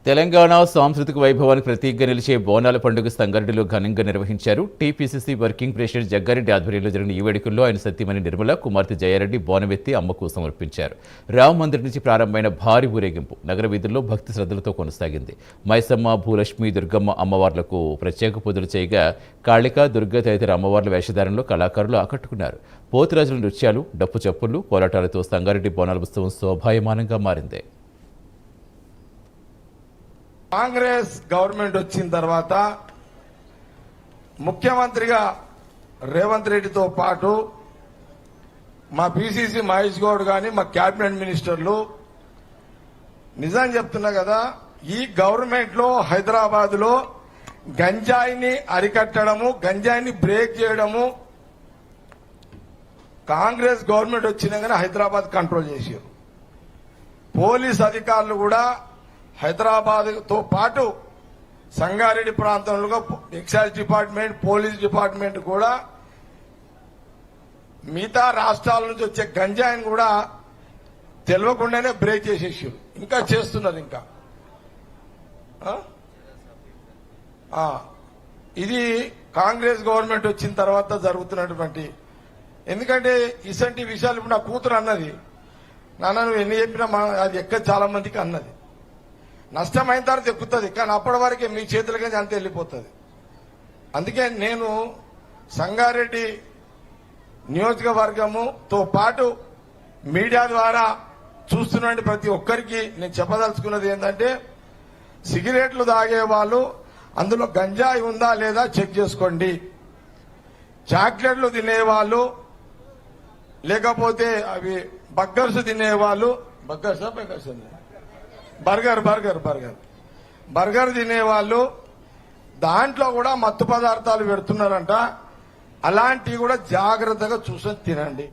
తెలంగాణ సాంస్కృతిక వైభవానికి ప్రతీకగా నిలిచే బోనాల పండుగ సంగారెడ్డిలో ఘనంగా నిర్వహించారు. టీపీసీసీ వర్కింగ్ ప్రెసిడెంట్ జగ్గారెడ్డి ఆధ్వర్యంలో జరిగిన ఈ వేడుకల్లో ఆయన సతీమణి నిర్మల, కుమార్తె జయారెడ్డి బోనమెత్తి అమ్మకు సమర్పించారు. రామ మందిర్ నుంచి ప్రారంభమైన భారీ ఊరేగింపు నగర వీధుల్లో భక్తి శ్రద్ధలతో కొనసాగింది. మైసమ్మ, భూలక్ష్మి, దుర్గమ్మ అమ్మవార్లకు ప్రత్యేక పూజలు చేయగా కాళిక, దుర్గ తదితర అమ్మవార్ల వేషధారణలో కళాకారులు ఆకట్టుకున్నారు. పోతురాజుల నృత్యాలు, డప్పు చప్పుళ్లు, కోలాటాలతో సంగారెడ్డి బోనాల ఉత్సవం శోభాయమానంగా మారింది. కాంగ్రెస్ గవర్నమెంట్ వచ్చిన తర్వాత ముఖ్యమంత్రిగా రేవంత్ రెడ్డితో పాటు మా పిసిసి మహేష్ గౌడ్ గాని మా కేబినెట్ మినిస్టర్లు నిజం చెప్తున్నా కదా, ఈ గవర్నమెంట్ లో హైదరాబాద్ లో గంజాయిని అరికట్టడము, గంజాయిని బ్రేక్ చేయడము కాంగ్రెస్ గవర్నమెంట్ వచ్చినాకనే హైదరాబాద్ కంట్రోల్ చేశారు. పోలీస్ అధికారులు కూడా హైదరాబాద్ తో పాటు సంగారెడ్డి ప్రాంతంలో ఎక్సైజ్ డిపార్ట్మెంట్, పోలీస్ డిపార్ట్మెంట్ కూడా మిగతా రాష్ట్రాల నుంచి వచ్చే గంజాయిని కూడా తెలియకుండానే బ్రేక్ చేసేసారు. ఇంకా చేస్తున్నారు. ఇంకా ఇది కాంగ్రెస్ గవర్నమెంట్ వచ్చిన తర్వాత జరుగుతున్నటువంటి, ఎందుకంటే ఇసంటి విషయాలు ఇప్పుడు నా కూతురు అన్నది, నాన్న నువ్వు ఎన్ని చెప్పినా అది ఎక్కడ చాలా మందికి అన్నది. నష్టమైన తర్వాత ఎక్కుతుంది, కానీ అప్పటి వరకే మీ చేతులకే అంత వెళ్ళిపోతుంది. అందుకే నేను సంగారెడ్డి నియోజకవర్గముతో పాటు మీడియా ద్వారా చూస్తున్న ప్రతి ఒక్కరికి నేను చెప్పదలుచుకున్నది ఏంటంటే, సిగరెట్లు తాగే వాళ్ళు అందులో గంజాయి ఉందా లేదా చెక్ చేసుకోండి. చాక్లెట్లు తినేవాళ్ళు, లేకపోతే అవి బర్గర్స్ తినేవాళ్ళు, బర్గర్ తినేవాళ్ళు దాంట్లో కూడా మత్తు పదార్థాలు పెడుతున్నారంట. అలాంటివి కూడా జాగ్రత్తగా చూసుకొని తినండి.